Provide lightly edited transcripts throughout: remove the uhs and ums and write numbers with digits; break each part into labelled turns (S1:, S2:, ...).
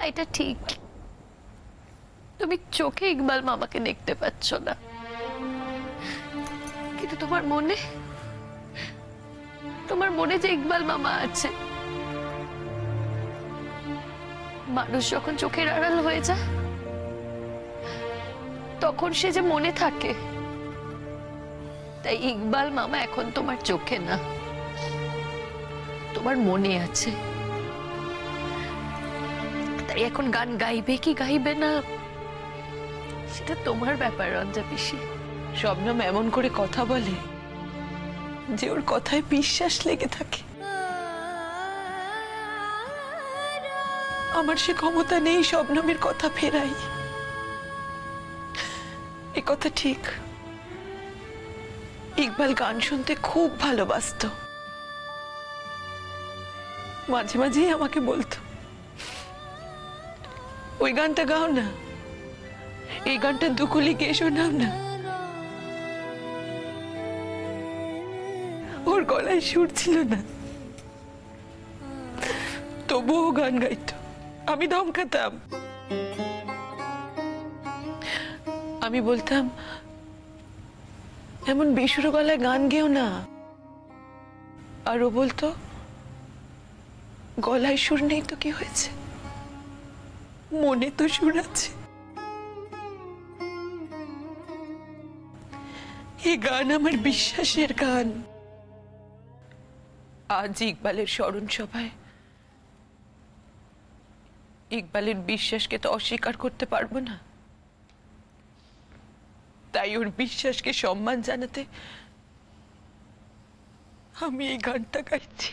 S1: এটা ঠিক, তুমি চোখে ইকবাল মামাকে দেখতে পাচ্ছ না, কিন্তু তোমার মনে যে ইকবাল মামা আছে। মানুষ যখন চোখের আড়াল হয়ে যায় তখন সে যে মনে থাকে। তাই ইকবাল মামা এখন তোমার চোখে না, তোমার মনে আছে। তাই এখন গান গাইবে কি গাইবে না সেটা তোমার ব্যাপার রঞ্জা পিসি।
S2: শবনম এমন করে কথা বলে যে ওর কথায় বিশ্বাস লেগে থাকে। আমার সে ক্ষমতা নেই শবনমের কথা ফেরাই। এ কথা ঠিক, ইকবাল গান শুনতে খুব ভালোবাসতো। মাঝে মাঝেই আমাকে বলতো, ওই গানটা গাও না, এই গানটা দুকুলি গিয়ে শোনাও না। ওর গলায় সুর ছিল না, তবুও গান গাইতো। আমি ধমকাতাম, আমি বলতাম এমন বেসুরো গলায় গান গেও না। আর ও বলতো, গলায় সুর নেই তো কি হয়েছে, মনে তো সুর আছে। এই গান আমার বিশ্বাসের গান। আজ ইকবালের স্মরণ সভায় ইকবালের বিশ্বাসকে তো অস্বীকার করতে পারবো না। তাই ওর বিশ্বাসকে সম্মান জানাতে আমি এই গানটা গাইছি।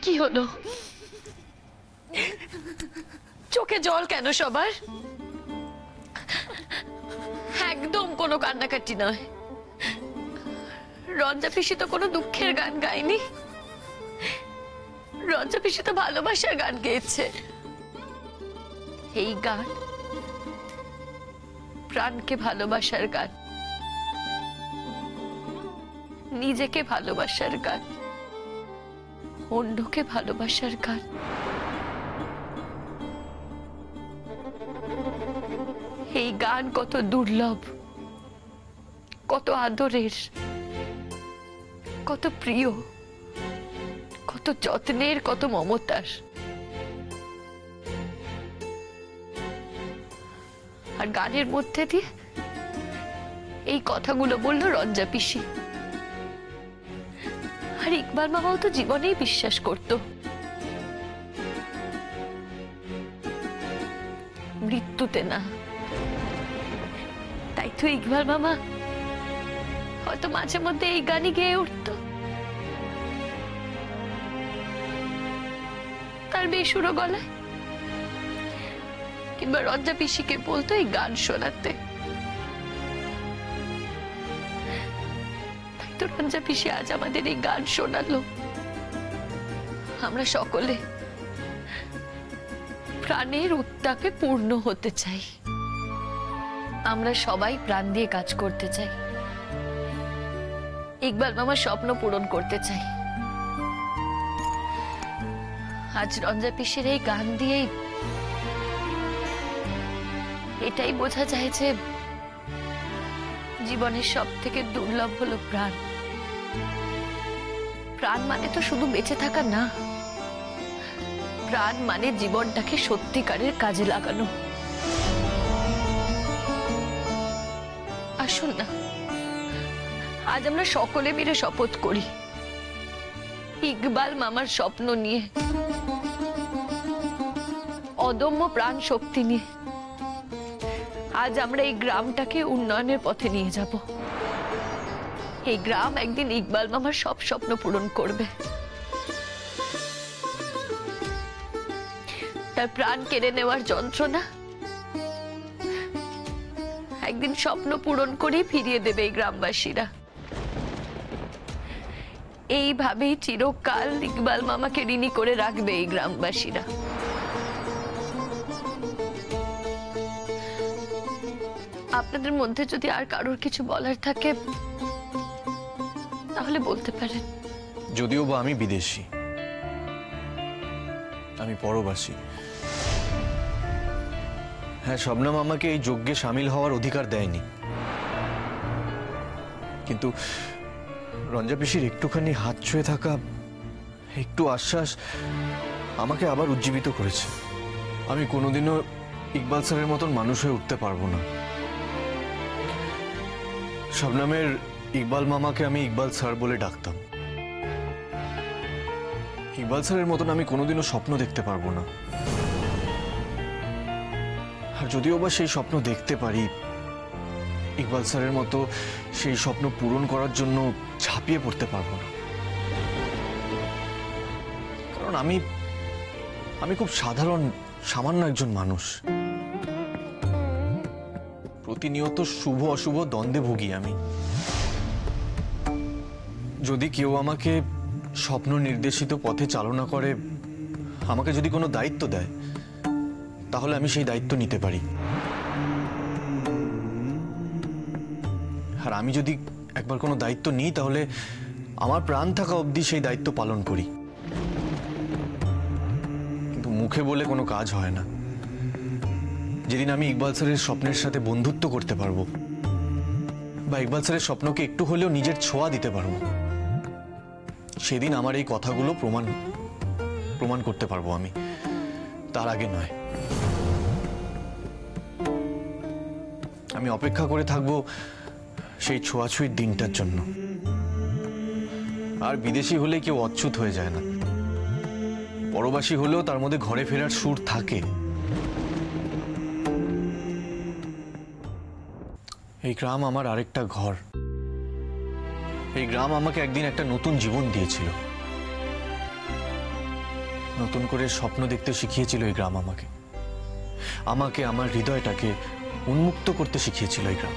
S1: কি হলো? চোখে জল কেন সবার? একদম কোনো কান্নাকাটি নয়। রঞ্জা পিসি তো কোনো দুঃখের গান গায়নি। রঞ্জা পিসি তো ভালোবাসার গান গেয়েছে। এই গান প্রাণকে ভালোবাসার গান, নিজেকে ভালোবাসার গান, অন্যকে ভালোবাসার গান। এই গান কত দুর্লভ, কত আদরের, কত প্রিয়, কত যত্নের, কত মমতার। আর গানের মধ্যে দিয়ে এই কথাগুলো বলল রঞ্জা পিসি। আর ইকবাল মামাও তো জীবনেই বিশ্বাস করত মৃত্যুতে না। তাই তো ইকবাল মামা হয়তো মাঝে মধ্যে এই গানই গেয়ে উঠত, তার বেসুরো গলায়, কিংবা রঞ্জা পিসিকে বলতো এই গান শোনাতে। তাই তো রঞ্জা পিসি আজ আমাদের এই গান শোনালো। আমরা সকলে প্রাণের উত্তাপে পূর্ণ হতে চাই, আমরা সবাই প্রাণ দিয়ে কাজ করতে চাই, ইকবাল মামার স্বপ্ন পূরণ করতে চাই। আজ রঞ্জা পিসির এই গান দিয়েই এটাই বোঝা যায় যে জীবনের সব থেকে দুর্লভ হলো প্রাণ। প্রাণ মানে তো শুধু বেঁচে থাকা না, প্রাণ মানে জীবনটাকে সত্যিকারের কাজে লাগানো। আসুন না, আজ আমরা সকলে মিলে শপথ করি, ইকবাল মামার স্বপ্ন নিয়ে, অদম্য প্রাণ শক্তি নিয়ে আজ আমরা এই গ্রামটাকে উন্নয়নের পথে নিয়ে যাব। এই গ্রাম একদিন ইকবাল মামার সব স্বপ্ন পূরণ করবে। তার প্রাণ কেড়ে নেওয়ার যন্ত্রণা একদিন স্বপ্ন পূরণ করে ফিরিয়ে দেবে এই গ্রামবাসীরা। এইভাবেই চিরকাল ইকবাল মামাকে ঋণী করে রাখবে এই গ্রামবাসীরা। আপনাদের মধ্যে যদি আর কারোর কিছু বলার থাকে তাহলে বলতে পারেন।
S3: যদিও বা আমি বিদেশি, আমি পরবাসী। হ্যাঁ, শবনম আমাকে এই যজ্ঞে সামিল হওয়ার অধিকার দেয়নি, কিন্তু রঞ্জা পিসির একটুখানি হাত ছুঁয়ে থাকা একটু আশ্বাস আমাকে আবার উজ্জীবিত করেছে। আমি কোনোদিনও ইকবাল স্যারের মতন মানুষ হয়ে উঠতে পারবো না। শবনমের ইকবাল মামাকে আমি ইকবাল স্যার বলে ডাকতাম। ইকবাল স্যারের মতন আমি কোনোদিনও স্বপ্ন দেখতে পারবো না। আর যদিও বা সেই স্বপ্ন দেখতে পারি, ইকবাল স্যারের মতো সেই স্বপ্ন পূরণ করার জন্য ঝাঁপিয়ে পড়তে পারবো না। কারণ আমি খুব সাধারণ, সামান্য একজন মানুষ। প্রতিনিয়ত শুভ অশুভ দ্বন্দ্বে ভুগি আমি। যদি কেউ আমাকে স্বপ্ন নির্দেশিত পথে চালনা করে, আমাকে যদি কোনো দায়িত্ব দেয়, তাহলে আমি সেই দায়িত্ব নিতে পারি। আর আমি যদি একবার কোনো দায়িত্ব নিই, তাহলে আমার প্রাণ থাকা অবধি সেই দায়িত্ব পালন করি। কিন্তু মুখে বলে কোনো কাজ হয় না। যেদিন আমি ইকবাল স্যারের স্বপ্নের সাথে বন্ধুত্ব করতে পারবো, বা ইকবাল স্যারের স্বপ্নকে একটু হলেও নিজের ছোঁয়া দিতে পারবো, সেদিন আমার এই কথাগুলো প্রমাণ করতে পারবো আমি। তার আগে নয়। আমি অপেক্ষা করে থাকবো সেই ছোঁয়াছুঁয়ির দিনটার জন্য। আর বিদেশি হলে কেউ অচ্যুত হয়ে যায় না, পরবাসী হলেও তার মধ্যে ঘরে ফেরার সুর থাকে। এই গ্রাম আমার আরেকটা ঘর। এই গ্রাম আমাকে একদিন একটা নতুন জীবন দিয়েছিল। নতুন করে স্বপ্ন দেখতে শিখিয়েছিল এই গ্রাম আমাকে। আমাকে, আমার হৃদয়টাকে উন্মুক্ত করতে শিখিয়েছিল এই গ্রাম।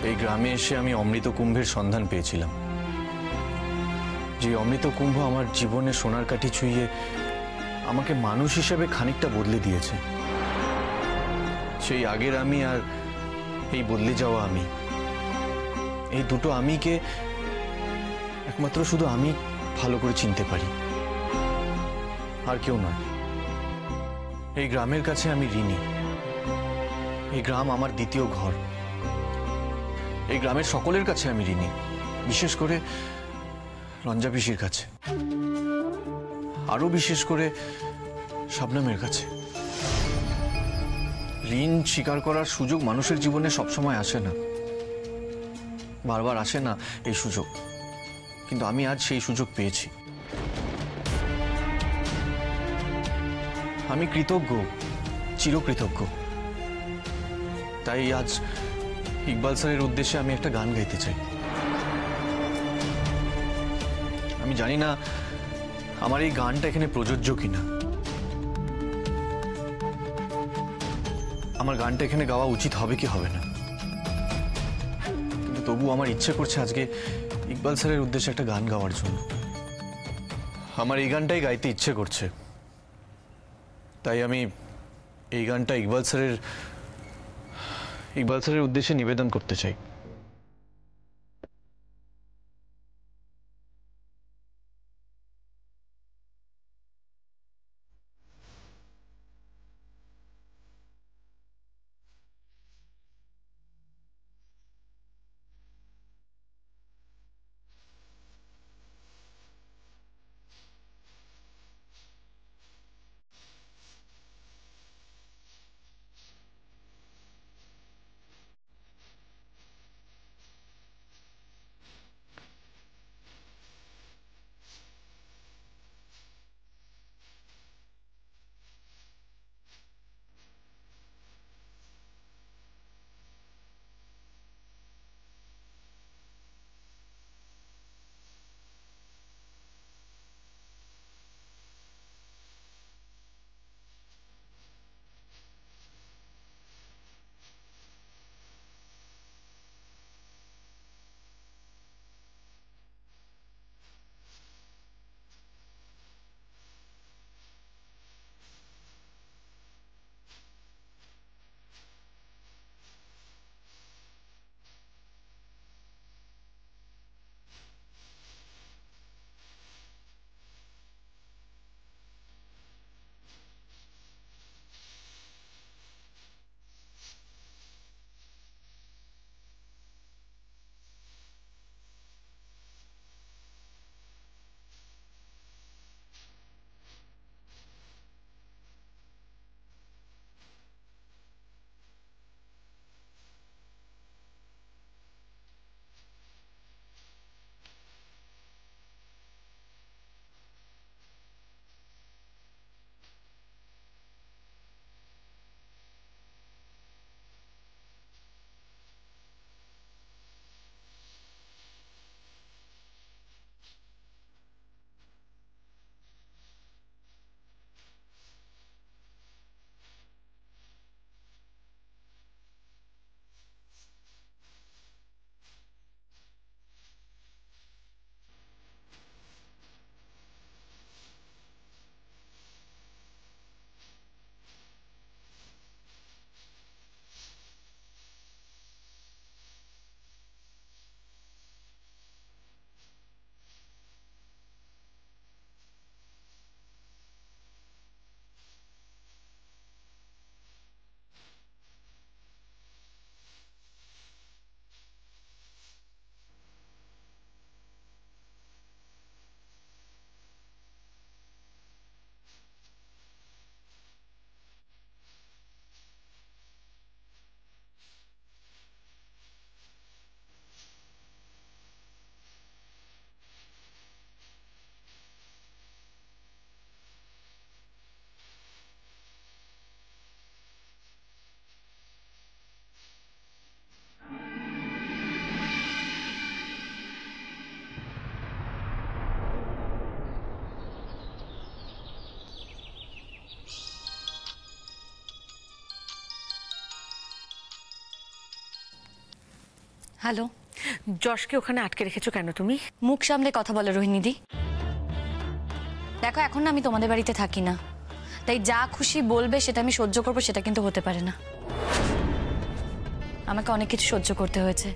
S3: এই গ্রামে এসে আমি অমৃত কুম্ভের সন্ধান পেয়েছিলাম, যে অমৃত কুম্ভ আমার জীবনে সোনার কাঠি ছুঁয়ে আমাকে মানুষ হিসেবে খানিকটা বদলে দিয়েছে। সেই আগের আমি আর এই বদলে যাওয়া আমি, এই দুটো আমিকে একমাত্র শুধু আমি ভালো করে চিনতে পারি, আর কেউ নয়। এই গ্রামের কাছে আমি ঋণী। এই গ্রাম আমার দ্বিতীয় ঘর। এই গ্রামের সকলের কাছে আমি ঋণী, বিশেষ করে রঞ্জা পিসির কাছে, আরো বিশেষ করে শবনমের কাছে। ঋণ স্বীকার করার সুযোগ মানুষের জীবনে সবসময় আসে না, বারবার আসে না এই সুযোগ, কিন্তু আমি আজ সেই সুযোগ পেয়েছি। আমি কৃতজ্ঞ, চিরকৃতজ্ঞ। তাই আজ ইকবাল স্যারের উদ্দেশ্যে আমি একটা গান গাইতে চাই। আমি জানি না আমার এই গানটা এখানে প্রযোজ্য কিনা, আমার গানটা এখানে গাওয়া উচিত হবে কি হবে না, কিন্তু তবু আমার ইচ্ছে করছে আজকে ইকবাল স্যারের উদ্দেশ্যে একটা গান গাওয়ার জন্য। আমার এই গানটাই গাইতে ইচ্ছে করছে, তাই আমি এই গানটা ইকবাল স্যারের উদ্দেশ্যে নিবেদন করতে চাই।
S4: হ্যালো,
S2: যশকে ওখানে আটকে রেখেছো কেন তুমি?
S4: মুখ সামলে কথা বলো রোহিণীদি। দেখো, এখন না আমি তোমাদের বাড়িতে থাকি না, তাই যা খুশি বলবে সেটা আমি সহ্য করবো, সেটা কিন্তু হতে পারে না। আমাকে অনেক কিছু সহ্য করতে হয়েছে,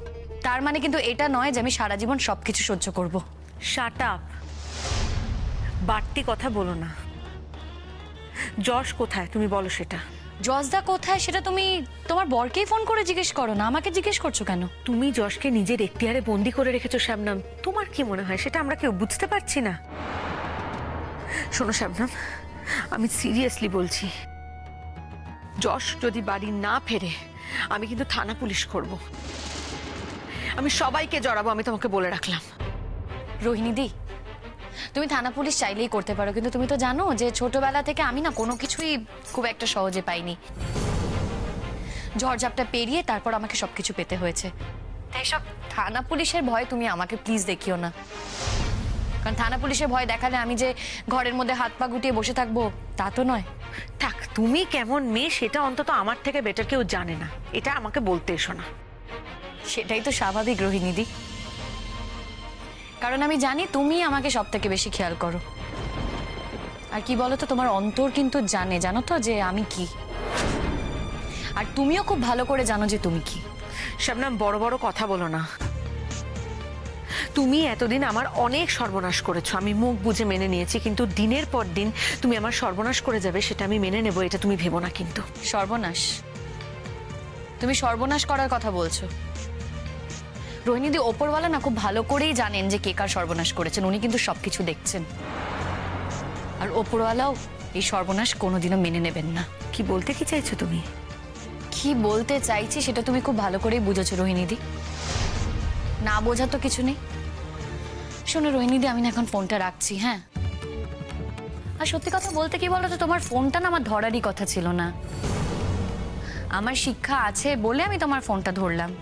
S4: তার মানে কিন্তু এটা নয় যে আমি সারা জীবন সবকিছু সহ্য করব।
S2: শাট আপ, বাড়তি কথা বলো না। যশ কোথায় তুমি বলো সেটা।
S4: জজদা কোথায় সেটা তুমি তোমার বরকেই ফোন করে জিজ্ঞেস করো না, আমাকে জিজ্ঞেস করছো কেন?
S2: তুমি যশকে নিজের এখতিয়ারে বন্দি করে রেখেছো শবনম, তোমার কি মনে হয় সেটা আমরা কেউ বুঝতে পারছি না? শোনো শবনম, আমি সিরিয়াসলি বলছি, যশ যদি বাড়ি না ফেরে আমি কিন্তু থানা পুলিশ করব। আমি সবাইকে জড়াবো, আমি তোমাকে বলে রাখলাম।
S4: রোহিণীদি, তুমি থানা পুলিশ চাইলেই করতে পারো, কিন্তু তুমি তো জানো যে ছোটবেলা থেকে আমি না কোনো কিছুই খুব একটা সহজে পাইনি। ঝড়ঝাপটা পেরিয়ে তারপর আমাকে সবকিছু পেতে হয়েছে। তাই সব থানা পুলিশের ভয় তুমি আমাকে প্লিজ দেখিও না, কারণ থানা পুলিশের ভয় দেখালে আমি যে ঘরের মধ্যে হাত পা গুটিয়ে বসে থাকবো তা তো নয়।
S2: থাক, তুমি কেমন মেয়ে সেটা অন্তত আমার থেকে বেটার কেউ জানে না, এটা আমাকে বলতে এসো না।
S4: সেটাই তো স্বাভাবিক রোহিণীদি, কারণ আমি জানি তুমি আমাকে সব থেকে বেশি খেয়াল করো। আর কি বলো তো, তোমার অন্তর কিন্তু জানে, জানো তো যে আমি কি, আর তুমিও খুব ভালো করে জানো যে তুমি কি।
S2: শবনম, বড় বড় কথা বলো না। তুমি এতদিন আমার অনেক সর্বনাশ করেছো, আমি মুখ বুজে মেনে নিয়েছি, কিন্তু দিনের পর দিন তুমি আমার সর্বনাশ করে যাবে সেটা আমি মেনে নেব, এটা তুমি ভেবো না কিন্তু।
S4: সর্বনাশ? তুমি সর্বনাশ করার কথা বলছো? রোহিণীদি, ওপরওয়ালা না খুব ভালো করেই জানেন যে কে কার সর্বনাশ করেছেন, উনি কিন্তু সবকিছু দেখছেন। আর ওপরওয়ালাও এই সর্বনাশ কোনোদিনও মেনে নেবেন না।
S2: কি বলতে কি চাইছো তুমি?
S4: কি বলতে চাইছি সেটা তুমি খুব ভালো করেই বুঝেছো রোহিণীদি, না বোঝা তো কিছু নেই। শোনো রোহিণীদি, আমি না এখন ফোনটা রাখছি, হ্যাঁ? আর সত্যি কথা বলতে কি বলো তো, তোমার ফোনটা না আমার ধরারই কথা ছিল না। আমার শিক্ষা আছে বলে আমি তোমার ফোনটা ধরলাম।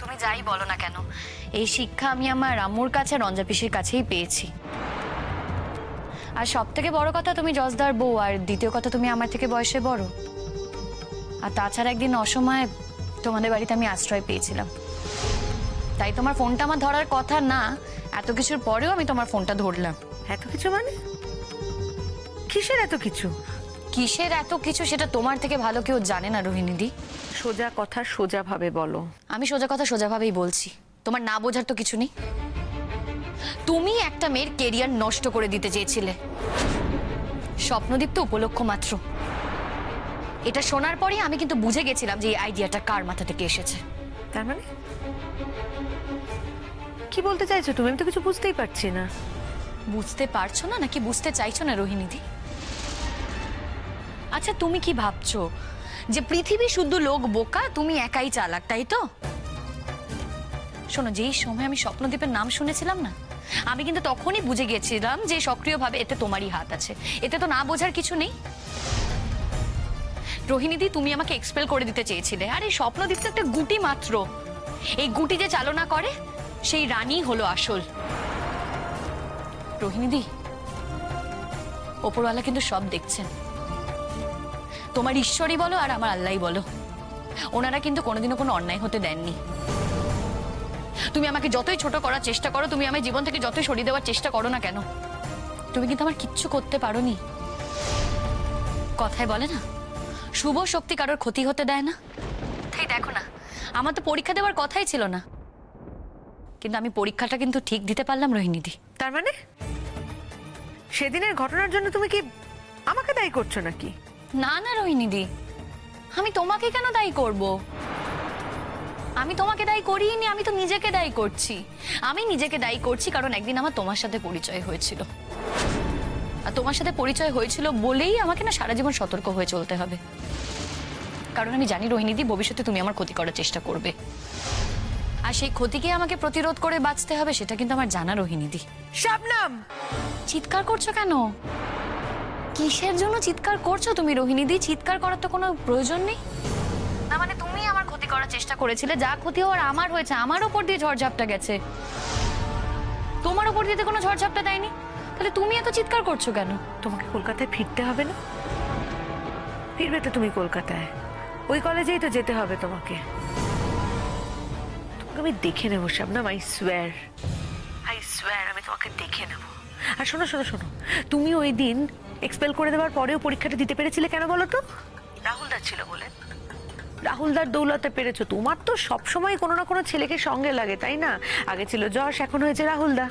S4: তুমি যাই বলো না কেন, এই শিক্ষা আমি আমার আম্মুর কাছে, রঞ্জা পিসির কাছেই পেয়েছি। আর সব থেকে বড় কথা, তুমি জজদার বউ, আর দ্বিতীয় কথা তুমি আমার থেকে বয়সে বড়। আর তাছাড়া একদিন অসময়ে তোমাদের বাড়িতে আমি আশ্রয় পেয়েছিলাম, তাই তোমার ফোনটা আমার ধরার কথা না, এত কিছুর পরেও আমি তোমার ফোনটা ধরলাম।
S2: এত কিছু মানে? কিসের এত কিছু?
S4: কিসের এত কিছু সেটা তোমার থেকে ভালো কেউ জানে না রোহিণীদি।
S2: সোজা কথা সোজা ভাবে বলো।
S4: আমি সোজা কথা সোজাভাবেই বলছি, তোমার না বোঝার তো কিছু নেই। তুমি একটা মেয়ের কেরিয়ার নষ্ট করে দিতে চেয়েছিলে, স্বপ্নদীপ তো উপলক্ষ মাত্র। এটা শোনার পরেই আমি কিন্তু বুঝে গেছিলাম যে এই আইডিয়াটা কার মাথা থেকে এসেছে।
S2: তার মানে কি বলতে চাইছো তুমি? আমি তো কিছু বুঝতেই পারছি না।
S4: বুঝতে পারছো না নাকি বুঝতে চাইছো না রোহিণীদি? আচ্ছা, তুমি কি ভাবছো যে পৃথিবী শুদ্ধ লোক বোকা, তুমি একাই চালাক, তাই তো? শোনো, যেই সময় আমি স্বপ্নদীপের নাম শুনেছিলাম না, আমি কিন্তু তখনই বুঝে গেছিলাম যে সক্রিয়ভাবে এতে তোমারই হাত আছে। এতে তো না বোঝার কিছু নেই। রোহিণীদি, তুমি আমাকে এক্সপেল করে দিতে চেয়েছিলে, আর এই স্বপ্নদীপ তো একটা গুটি মাত্র। এই গুটি যে চালনা করে সেই রানী হলো আসল। রোহিণীদি, ওপরওয়ালা কিন্তু সব দেখছেন, তোমার ঈশ্বরই বলো আর আমার আল্লাহই বলো, ওনারা কিন্তু কোনোদিনও কোনো অন্যায় হতে দেননি। তুমি আমাকে যতই ছোট করার চেষ্টা করো, তুমি আমার জীবন থেকে যতই সরিয়ে দেওয়ার চেষ্টা করো না কেন, তুমি কিন্তু আমার কিচ্ছু করতে পারোনি। কথায় বলে না, শুভ শক্তি কারোর ক্ষতি হতে দেয় না। তাই দেখো না, আমার তো পরীক্ষা দেওয়ার কথাই ছিল না, কিন্তু আমি পরীক্ষাটা কিন্তু ঠিক দিতে পারলাম রোহিণীদি।
S2: তার মানে সেদিনের ঘটনার জন্য তুমি কি আমাকে দায়ী করছো নাকি?
S4: না না রোহিণীদি, আমি তোমাকে কেন দায়ী করব? আমি তোমাকে দায়ী করিনি, আমি তো নিজেকে দায়ী করছি। আমি নিজেকে দায়ী করছি কারণ একদিন আমার তোমার সাথে পরিচয় হয়েছিল, আর তোমার সাথে পরিচয় হয়েছিল বলেই আমাকে না সারা জীবন সতর্ক হয়ে চলতে হবে। কারণ আমি জানি রোহিণীদি, ভবিষ্যতে তুমি আমার ক্ষতি করার চেষ্টা করবে, আর সেই ক্ষতিকে আমাকে প্রতিরোধ করে বাঁচতে হবে, সেটা কিন্তু আমার জানা রোহিণীদি।
S2: শবনম,
S4: চিৎকার করছো কেন? কিসের জন্য চিৎকার করছো তুমি রোহিণীদি? চিৎকার করার তো কোনো প্রয়োজন নেই। না মানে তুমি আমার ক্ষতি করার চেষ্টা করেছিলে, যা ক্ষতি হওয়ার আমার হয়েছে, আমার ওপর দিয়ে ঝড়ঝাপটা গেছে, তোমার ওপর দিয়ে কোনো ঝড়ঝাপটা দেয়নি, তাহলে তুমি এত চিৎকার করছো কেন?
S2: তোমাকে কলকাতায় ফিরতে হবে না? ফিরবে তো তুমি কলকাতায়, ওই কলেজেই তো যেতে হবে তোমাকে। আমি দেখে নেবো শাবনাম, আই সোয়ার আমি তোমাকে দেখে নেবো। আর শোনো শোনো শোনো, তুমি ওই দিন এক্সপেল করে দেওয়ার পরেও পরীক্ষাটা দিতে পেরেছিলে কেন বলো তো? রাহুলদার ছিল বলে। রাহুলদার দৌলতে পেরেছো। তোমার তো সবসময় কোনো না কোনো ছেলেকে সঙ্গে লাগে, তাই না? আগে ছিল যশ, এখন হয়েছে রাহুলদা।